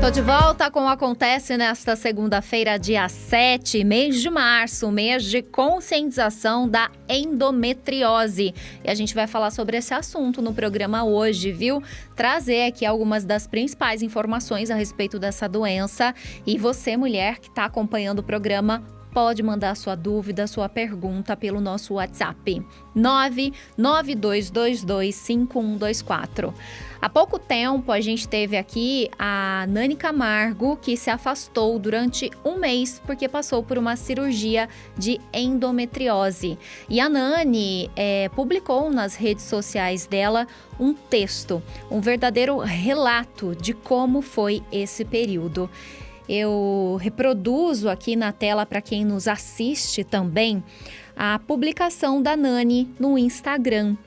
Tô de volta com o Acontece nesta segunda-feira, dia 7, mês de março, mês de conscientização da endometriose. E a gente vai falar sobre esse assunto no programa hoje, viu? Trazer aqui algumas das principais informações a respeito dessa doença. E você, mulher que está acompanhando o programa, pode mandar sua dúvida, sua pergunta pelo nosso WhatsApp 992225124. Há pouco tempo a gente teve aqui a Nani Camargo, que se afastou durante um mês porque passou por uma cirurgia de endometriose. E a Nani publicou nas redes sociais dela um texto, um verdadeiro relato de como foi esse período. Eu reproduzo aqui na tela para quem nos assiste também a publicação da Nani no Instagram.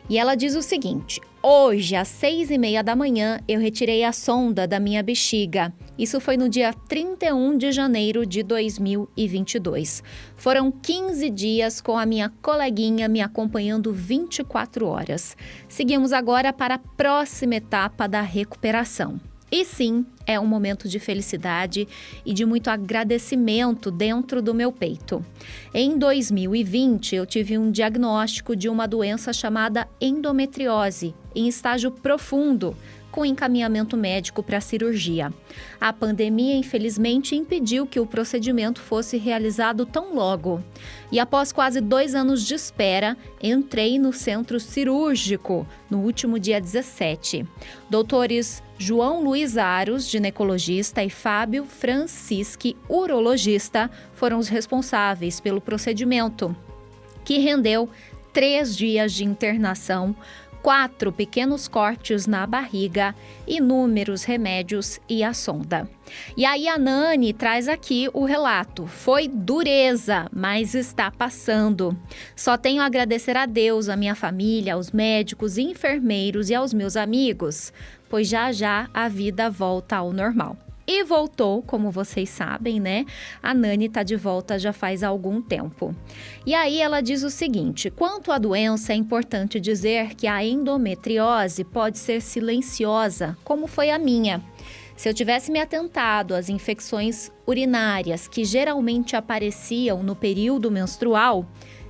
E ela diz o seguinte: hoje, às 6h30 da manhã, eu retirei a sonda da minha bexiga. Isso foi no dia 31 de janeiro de 2022. Foram 15 dias com a minha coleguinha me acompanhando 24 horas. Seguimos agora para a próxima etapa da recuperação. E sim, é um momento de felicidade e de muito agradecimento dentro do meu peito. Em 2020, eu tive um diagnóstico de uma doença chamada endometriose, em estágio profundo, com encaminhamento médico para cirurgia. A pandemia, infelizmente, impediu que o procedimento fosse realizado tão logo. E após quase 2 anos de espera, entrei no centro cirúrgico no último dia 17. Doutores João Luiz Aros, ginecologista, e Fábio Francischi, urologista, foram os responsáveis pelo procedimento, que rendeu 3 dias de internação, 4 pequenos cortes na barriga, inúmeros remédios e a sonda. E aí a Nani traz aqui o relato. Foi dureza, mas está passando. Só tenho a agradecer a Deus, a minha família, aos médicos, enfermeiros e aos meus amigos, pois já já a vida volta ao normal. E voltou, como vocês sabem, né? A Nani tá de volta já faz algum tempo. E aí ela diz o seguinte: quanto à doença, é importante dizer que a endometriose pode ser silenciosa, como foi a minha. Se eu tivesse me atentado às infecções urinárias que geralmente apareciam no período menstrual,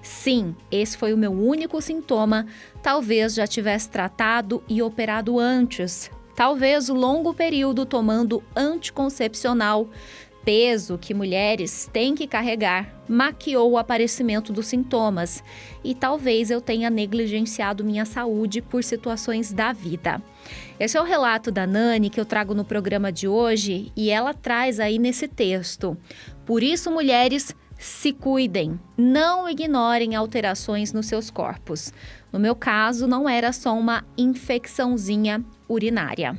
sim, esse foi o meu único sintoma, talvez já tivesse tratado e operado antes. Talvez o longo período tomando anticoncepcional, peso que mulheres têm que carregar, maquiou o aparecimento dos sintomas. E talvez eu tenha negligenciado minha saúde por situações da vida. Esse é o relato da Nani que eu trago no programa de hoje e ela traz aí nesse texto. Por isso, mulheres, se cuidem, não ignorem alterações nos seus corpos. No meu caso, não era só uma infecçãozinha urinária.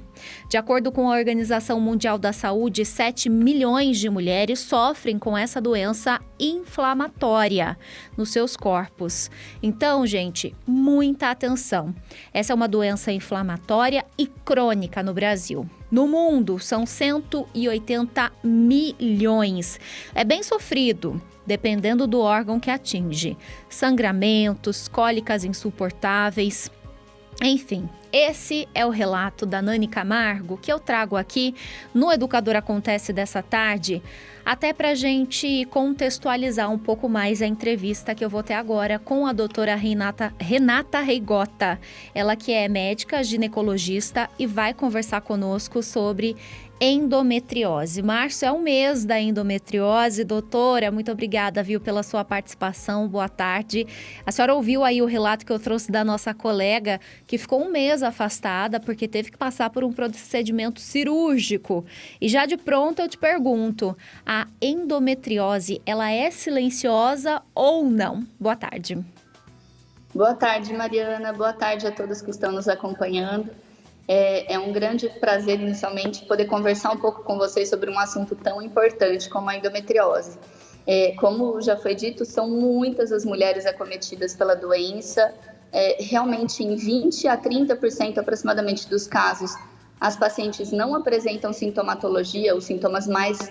De acordo com a Organização Mundial da Saúde, 7 milhões de mulheres sofrem com essa doença inflamatória nos seus corpos. Então, gente, muita atenção. Essa é uma doença inflamatória e crônica no Brasil. No mundo, são 180 milhões. É bem sofrido, dependendo do órgão que atinge. Sangramentos, cólicas insuportáveis, enfim. Esse é o relato da Nani Camargo que eu trago aqui no Educador Acontece dessa tarde, até para a gente contextualizar um pouco mais a entrevista que eu vou ter agora com a doutora Renata Reigota. Ela que é médica ginecologista e vai conversar conosco sobre endometriose. Março é o mês da endometriose. Doutora, muito obrigada, viu, pela sua participação. Boa tarde. A senhora ouviu aí o relato que eu trouxe da nossa colega que ficou um mês afastada porque teve que passar por um procedimento cirúrgico. E já de pronto eu te pergunto, a endometriose, ela é silenciosa ou não? Boa tarde. Boa tarde, Mariana. Boa tarde a todos que estão nos acompanhando. É um grande prazer, inicialmente, poder conversar um pouco com vocês sobre um assunto tão importante como a endometriose. Como já foi dito, são muitas as mulheres acometidas pela doença. Realmente, em 20% a 30% aproximadamente dos casos, as pacientes não apresentam sintomatologia, os sintomas mais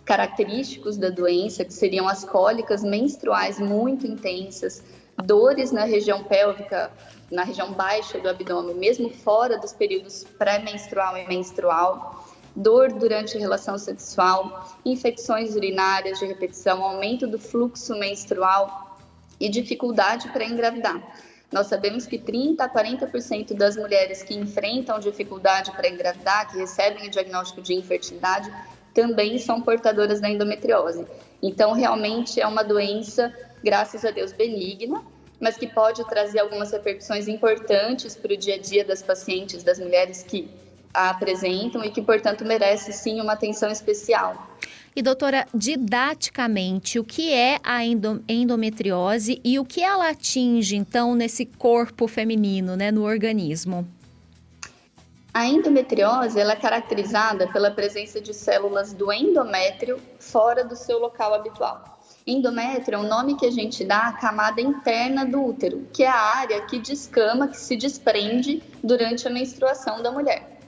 característicos da doença, que seriam as cólicas menstruais muito intensas, dores na região pélvica, na região baixa do abdômen, mesmo fora dos períodos pré-menstrual e menstrual, dor durante a relação sexual, infecções urinárias de repetição, aumento do fluxo menstrual e dificuldade para engravidar. Nós sabemos que 30% a 40% das mulheres que enfrentam dificuldade para engravidar, que recebem o diagnóstico de infertilidade, também são portadoras da endometriose. Então, realmente é uma doença, graças a Deus, benigna, mas que pode trazer algumas repercussões importantes para o dia a dia das pacientes, das mulheres que a apresentam e que, portanto, merece sim uma atenção especial. E doutora, didaticamente, o que é a endometriose e o que ela atinge, então, nesse corpo feminino, né, no organismo? A endometriose ela é caracterizada pela presença de células do endométrio fora do seu local habitual. Endométrio é o nome que a gente dá à camada interna do útero, que é a área que descama, que se desprende durante a menstruação da mulher.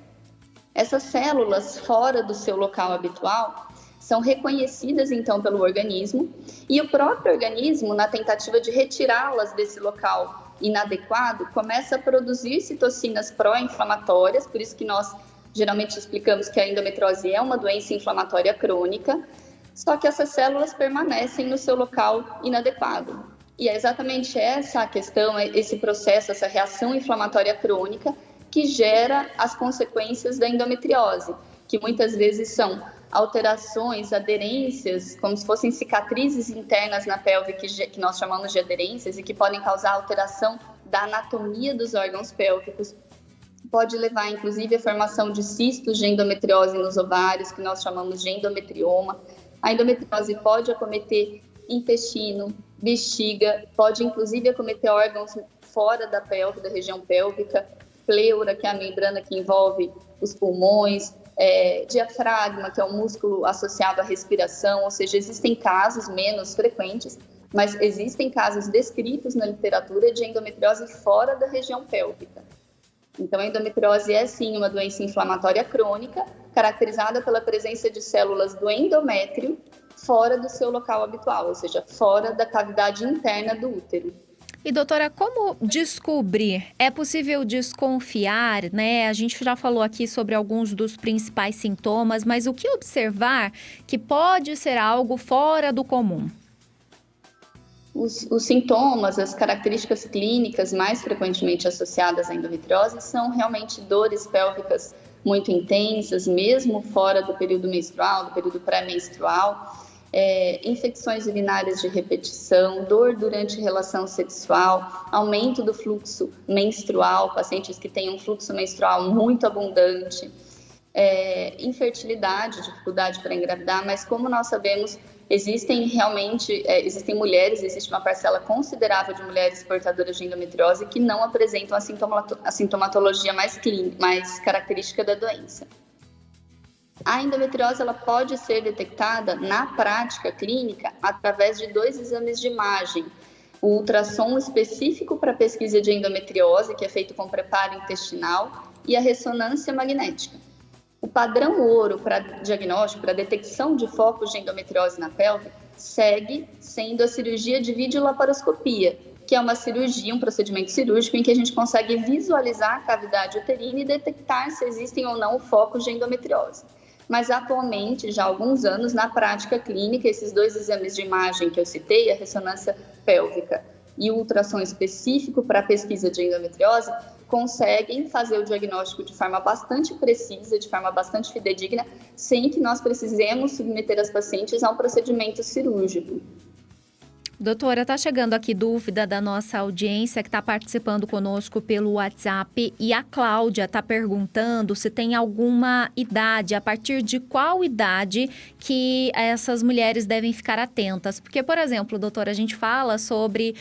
Essas células fora do seu local habitual são reconhecidas, então, pelo organismo, e o próprio organismo, na tentativa de retirá-las desse local inadequado, começa a produzir citocinas pró-inflamatórias, por isso que nós geralmente explicamos que a endometriose é uma doença inflamatória crônica, só que essas células permanecem no seu local inadequado. E é exatamente essa a questão, esse processo, essa reação inflamatória crônica, que gera as consequências da endometriose, que muitas vezes são alterações, aderências, como se fossem cicatrizes internas na pelve, que nós chamamos de aderências, e que podem causar alteração da anatomia dos órgãos pélvicos. Pode levar, inclusive, à formação de cistos de endometriose nos ovários, que nós chamamos de endometrioma. A endometriose pode acometer intestino, bexiga, pode, inclusive, acometer órgãos fora da pelve, da região pélvica, pleura, que é a membrana que envolve os pulmões, diafragma, que é um músculo associado à respiração, ou seja, existem casos menos frequentes, mas existem casos descritos na literatura de endometriose fora da região pélvica. Então, a endometriose é, sim, uma doença inflamatória crônica, caracterizada pela presença de células do endométrio fora do seu local habitual, ou seja, fora da cavidade interna do útero. E doutora, como descobrir? É possível desconfiar, né? A gente já falou aqui sobre alguns dos principais sintomas, mas o que observar que pode ser algo fora do comum? Os sintomas, as características clínicas mais frequentemente associadas à endometriose são realmente dores pélvicas muito intensas, mesmo fora do período menstrual, do período pré-menstrual, infecções urinárias de repetição, dor durante relação sexual, aumento do fluxo menstrual, pacientes que têm um fluxo menstrual muito abundante, infertilidade, dificuldade para engravidar, mas como nós sabemos, existem mulheres, existe uma parcela considerável de mulheres portadoras de endometriose que não apresentam a sintomatologia mais característica da doença. A endometriose ela pode ser detectada na prática clínica através de 2 exames de imagem. O ultrassom específico para pesquisa de endometriose, que é feito com preparo intestinal, e a ressonância magnética. O padrão ouro para diagnóstico, para detecção de focos de endometriose na pelve, segue sendo a cirurgia de videolaparoscopia, que é uma cirurgia, um procedimento cirúrgico em que a gente consegue visualizar a cavidade uterina e detectar se existem ou não focos de endometriose. Mas atualmente, já há alguns anos, na prática clínica, esses 2 exames de imagem que eu citei, a ressonância pélvica e o ultrassom específico para a pesquisa de endometriose, conseguem fazer o diagnóstico de forma bastante precisa, de forma bastante fidedigna, sem que nós precisemos submeter as pacientes a um procedimento cirúrgico. Doutora, está chegando aqui dúvida da nossa audiência que está participando conosco pelo WhatsApp e a Cláudia está perguntando se tem alguma idade, a partir de qual idade que essas mulheres devem ficar atentas. Porque, por exemplo, doutora, a gente fala sobre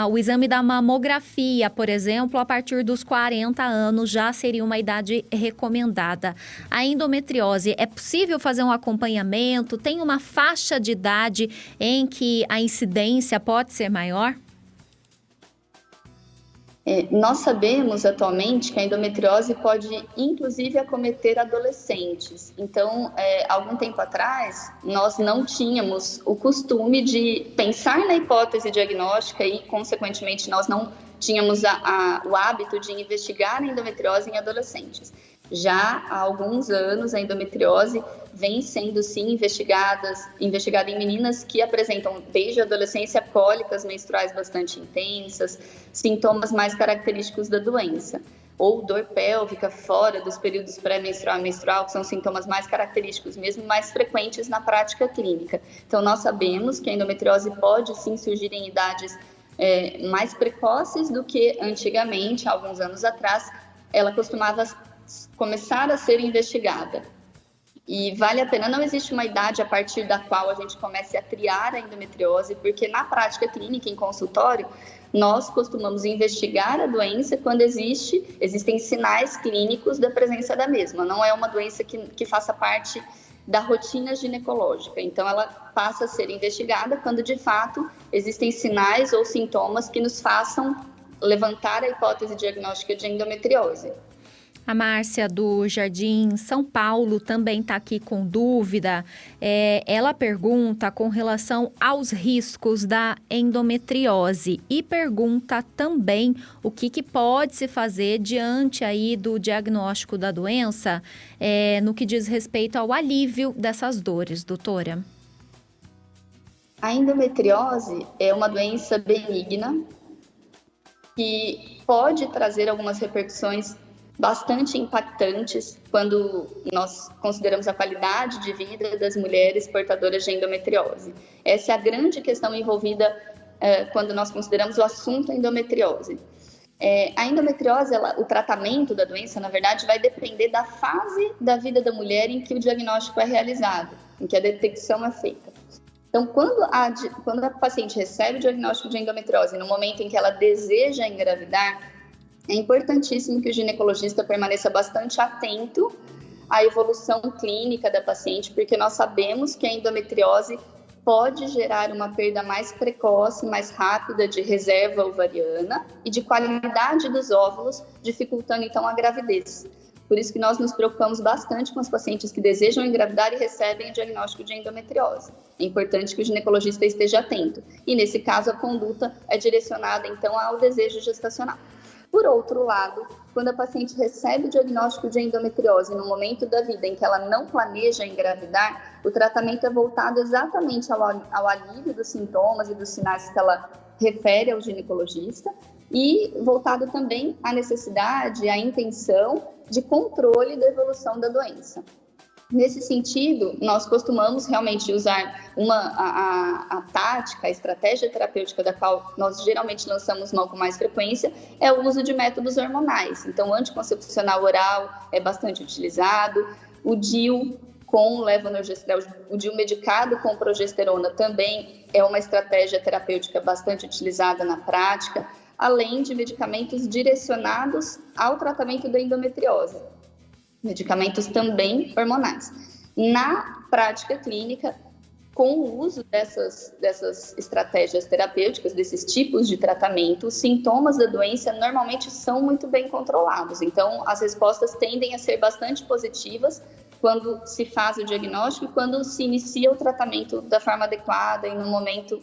o exame da mamografia, por exemplo, a partir dos 40 anos já seria uma idade recomendada. A endometriose, é possível fazer um acompanhamento? Tem uma faixa de idade em que a incidência pode ser maior? Nós sabemos atualmente que a endometriose pode, inclusive, acometer adolescentes. Então, algum tempo atrás, nós não tínhamos o costume de pensar na hipótese diagnóstica e, consequentemente, nós não tínhamos o hábito de investigar a endometriose em adolescentes. Já há alguns anos, a endometriose vem sendo, sim, investigada em meninas que apresentam, desde a adolescência, cólicas menstruais bastante intensas, sintomas mais característicos da doença, ou dor pélvica fora dos períodos pré-menstrual e menstrual, que são sintomas mais característicos, mesmo mais frequentes na prática clínica. Então, nós sabemos que a endometriose pode, sim, surgir em idades mais precoces do que antigamente, alguns anos atrás, ela costumava começar a ser investigada. E vale a pena, não existe uma idade a partir da qual a gente comece a triar a endometriose, porque na prática clínica, em consultório, nós costumamos investigar a doença quando existem sinais clínicos da presença da mesma. Não é uma doença que faça parte da rotina ginecológica. Então, ela passa a ser investigada quando, de fato, existem sinais ou sintomas que nos façam levantar a hipótese diagnóstica de endometriose. A Márcia, do Jardim São Paulo, também está aqui com dúvida. Ela pergunta com relação aos riscos da endometriose e pergunta também o que pode se fazer diante aí do diagnóstico da doença, no que diz respeito ao alívio dessas dores, doutora. A endometriose é uma doença benigna que pode trazer algumas repercussões bastante impactantes quando nós consideramos a qualidade de vida das mulheres portadoras de endometriose. Essa é a grande questão envolvida quando nós consideramos o assunto endometriose. A endometriose, o tratamento da doença, na verdade, vai depender da fase da vida da mulher em que o diagnóstico é realizado, em que a detecção é feita. Então, quando a paciente recebe o diagnóstico de endometriose, no momento em que ela deseja engravidar, é importantíssimo que o ginecologista permaneça bastante atento à evolução clínica da paciente, porque nós sabemos que a endometriose pode gerar uma perda mais precoce, mais rápida de reserva ovariana e de qualidade dos óvulos, dificultando então a gravidez. Por isso que nós nos preocupamos bastante com os pacientes que desejam engravidar e recebem o diagnóstico de endometriose. É importante que o ginecologista esteja atento. E nesse caso, a conduta é direcionada então ao desejo gestacional. Por outro lado, quando a paciente recebe o diagnóstico de endometriose no momento da vida em que ela não planeja engravidar, o tratamento é voltado exatamente ao alívio dos sintomas e dos sinais que ela refere ao ginecologista e voltado também à necessidade, à intenção de controle da evolução da doença. Nesse sentido, nós costumamos realmente usar a tática, a estratégia terapêutica da qual nós geralmente lançamos mão com mais frequência, é o uso de métodos hormonais. Então, o anticoncepcional oral é bastante utilizado, o DIU com levonorgestrel, o DIU medicado com progesterona também é uma estratégia terapêutica bastante utilizada na prática, além de medicamentos direcionados ao tratamento da endometriose. Medicamentos também hormonais. Na prática clínica, com o uso dessas estratégias terapêuticas, desses tipos de tratamento, os sintomas da doença normalmente são muito bem controlados. Então, as respostas tendem a ser bastante positivas quando se faz o diagnóstico e quando se inicia o tratamento da forma adequada e no momento